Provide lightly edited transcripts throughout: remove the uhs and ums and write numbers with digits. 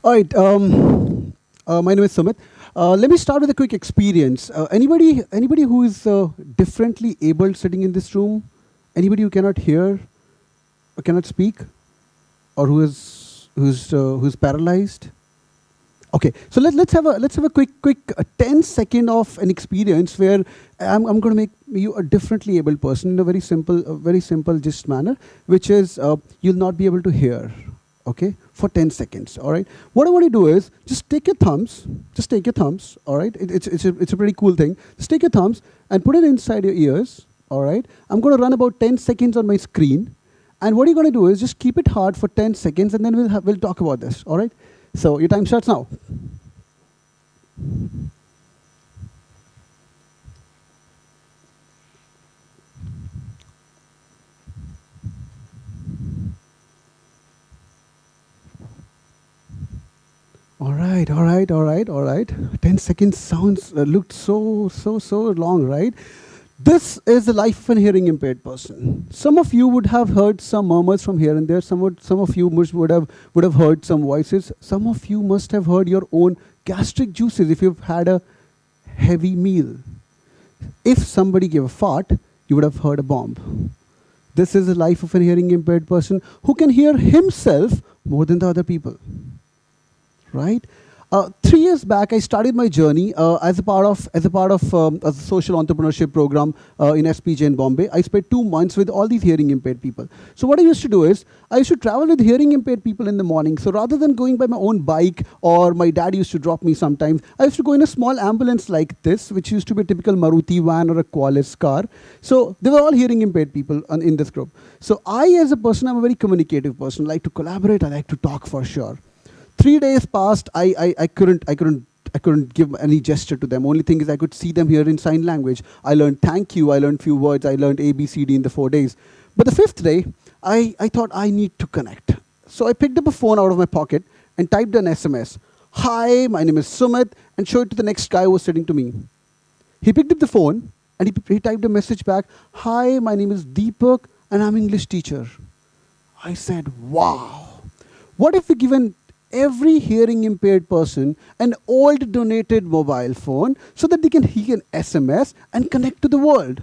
All right. My name is Sumit. Let me start with a quick experience. Anybody who is differently able sitting in this room? Anybody who cannot hear or cannot speak, or who's paralyzed? Okay, so let's have a quick 10-second of an experience where I'm going to make you a differently able person in a very simple just manner, which is you'll not be able to hear. Okay, for 10 seconds. All right. What I want to do is just take your thumbs. All right. It's a pretty cool thing. Just take your thumbs and put it inside your ears. All right. I'm going to run about 10 seconds on my screen, and what you're going to do is just keep it hard for 10 seconds, and then we'll talk about this. All right. So your time starts now. All right. 10 seconds sounds looked so long, right? This is the life of a hearing impaired person. Some of you would have heard some murmurs from here and there. Some of you would have heard some voices. Some of you must have heard your own gastric juices if you've had a heavy meal. If somebody gave a fart, you would have heard a bomb. This is the life of a hearing impaired person who can hear himself more than the other people. Right? 3 years back, I started my journey as a part of a social entrepreneurship program in SPJ in Bombay. I spent 2 months with all these hearing impaired people. So what I used to do is I used to travel with hearing impaired people in the morning. So rather than going by my own bike, or my dad used to drop me sometimes, I used to go in a small ambulance like this, which used to be a typical Maruti van or a Qualis car. So they were all hearing impaired people in this group. So I, as a person, I'm a very communicative person. I like to collaborate. I like to talk for sure. 3 days passed. I couldn't give any gesture to them. Only thing is I could see them here in sign language. I learned thank you. I learned few words. I learned ABCD in the 4 days. But the 5th day, I thought I need to connect. So I picked up a phone out of my pocket and typed an SMS. Hi, my name is Sumit, and showed it to the next guy who was sitting to me. He picked up the phone and he typed a message back. Hi, my name is Deepak, and I'm English teacher. I said, wow. What if we given every hearing impaired person an old donated mobile phone so that he can SMS and connect to the world?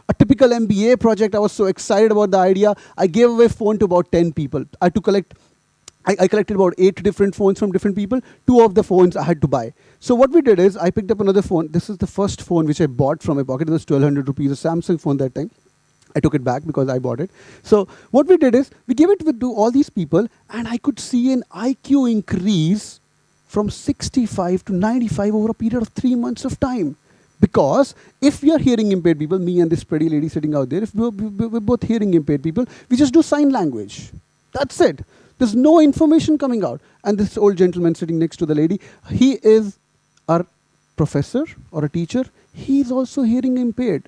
A typical MBA project, I was so excited about the idea. I gave away phone to about 10 people. I collected about 8 different phones from different people. 2 of the phones I had to buy. So what we did is I picked up another phone. This is the first phone which I bought from my pocket. It was 1,200 rupees, a Samsung phone that time. I took it back because I bought it. So what we did is we gave it to all these people, and I could see an IQ increase from 65 to 95 over a period of 3 months of time. Because if we are hearing impaired people, me and this pretty lady sitting out there, if we're both hearing impaired people, we just do sign language. That's it. There's no information coming out. And this old gentleman sitting next to the lady, he is our professor or a teacher. He's also hearing impaired.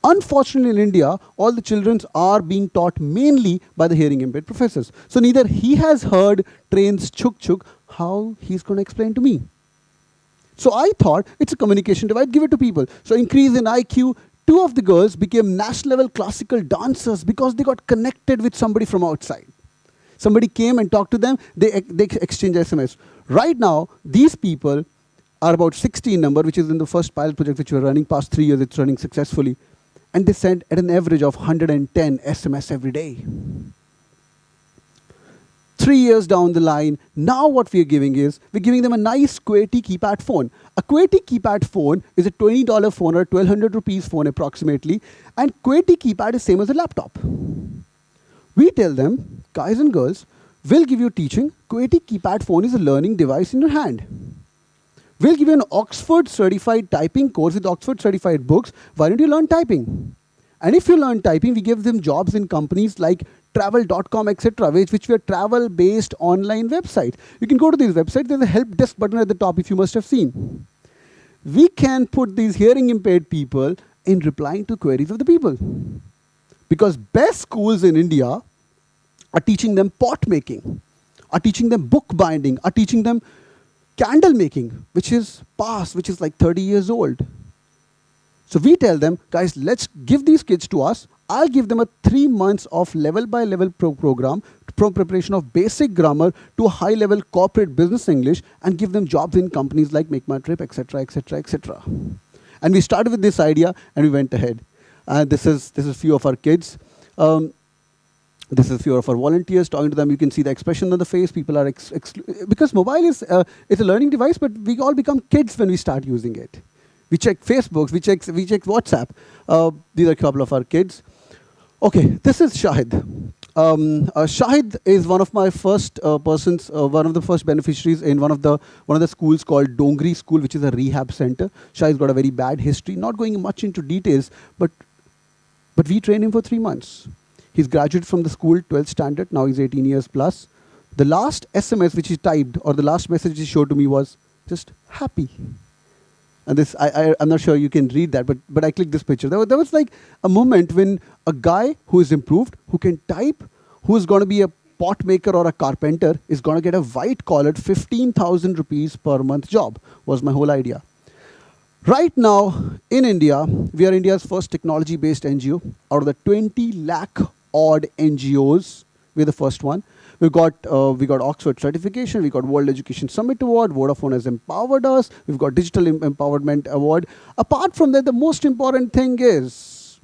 Unfortunately, in India, all the children are being taught mainly by the hearing impaired professors. So neither he has heard trains chuk chuk, how he's going to explain to me. So I thought it's a communication device, give it to people. So increase in IQ. 2 of the girls became national level classical dancers because they got connected with somebody from outside. Somebody came and talked to them, they exchanged SMS. Right now, these people are about 60 in number, which is in the first pilot project which we're running. Past 3 years, it's running successfully. And they send at an average of 110 SMS every day. 3 years down the line, now what we're giving is, we're giving them a nice QWERTY keypad phone. A QWERTY keypad phone is a $20 phone or 1,200 rupees phone approximately. And QWERTY keypad is same as a laptop. We tell them, guys and girls, we'll give you teaching. QWERTY keypad phone is a learning device in your hand. We'll give you an Oxford certified typing course with Oxford certified books. Why don't you learn typing? And if you learn typing, we give them jobs in companies like travel.com, etc., which were travel-based online websites. You can go to these websites. There's a help desk button at the top if you must have seen. We can put these hearing impaired people in replying to queries of the people. Because best schools in India are teaching them pot making, are teaching them book binding, are teaching them candle making, which is past, which is like 30 years old. So we tell them, guys, let's give these kids to us. I'll give them a 3 months of level-by-level program from preparation of basic grammar to a high-level corporate business English and give them jobs in companies like Make My Trip, etc., etc., etc. And we started with this idea and we went ahead. This is few of our kids. This is a few of our volunteers talking to them. You can see the expression on the face. People are because mobile is it's a learning device, but we all become kids when we start using it. We check Facebook, we check WhatsApp. These are a couple of our kids. Okay, this is Shahid. Shahid is one of my first one of the first beneficiaries in one of the schools called Dongri School, which is a rehab center. Shahid's got a very bad history. Not going much into details, but we trained him for 3 months. He's graduated from the school, 12th standard. Now he's 18 years plus. The last SMS which he typed, or the last message he showed to me was just happy. And this, I'm not sure you can read that, but I clicked this picture. There was like a moment when a guy who is improved, who can type, who is going to be a pot maker or a carpenter, is going to get a white-collared 15,000 rupees per month job, was my whole idea. Right now, in India, we are India's first technology-based NGO. Out of the 20 lakh odd NGOs, we're the first one. We got Oxford certification. We got World Education Summit Award. Vodafone has empowered us. We've got Digital Empowerment Award. Apart from that, the most important thing is,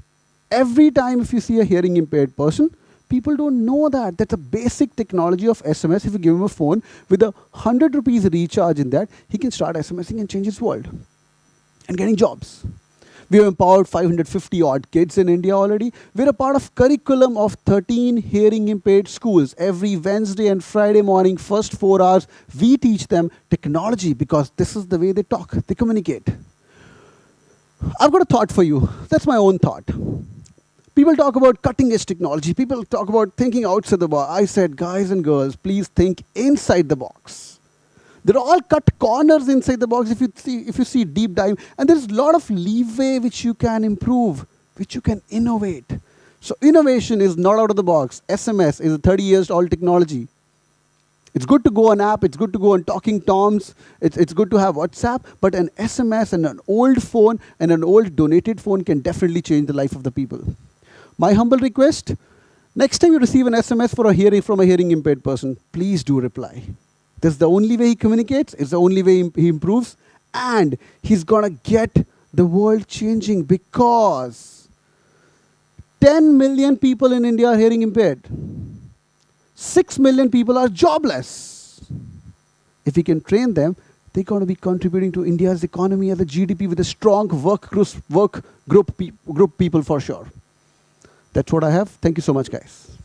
every time if you see a hearing impaired person, people don't know that. That's a basic technology of SMS. If you give him a phone with a 100 rupees recharge in that, he can start SMSing and change his world and getting jobs. We have empowered 550 odd kids in India already. We're a part of curriculum of 13 hearing impaired schools. Every Wednesday and Friday morning, first 4 hours, we teach them technology because this is the way they talk, they communicate. I've got a thought for you. That's my own thought. People talk about cutting edge technology. People talk about thinking outside the box. I said, guys and girls, please think inside the box. There are all cut corners inside the box if you see deep dive. And there's a lot of leeway which you can improve, which you can innovate. So innovation is not out of the box. SMS is a 30 years old technology. It's good to go on app. It's good to go on Talking Toms. It's good to have WhatsApp. But an SMS and an old phone and an old donated phone can definitely change the life of the people. My humble request, next time you receive an SMS from a hearing impaired person, please do reply. This is the only way he communicates. It's the only way he improves. And he's going to get the world changing because 10 million people in India are hearing impaired. 6 million people are jobless. If we can train them, they're going to be contributing to India's economy and the GDP with a strong work group people for sure. That's what I have. Thank you so much, guys.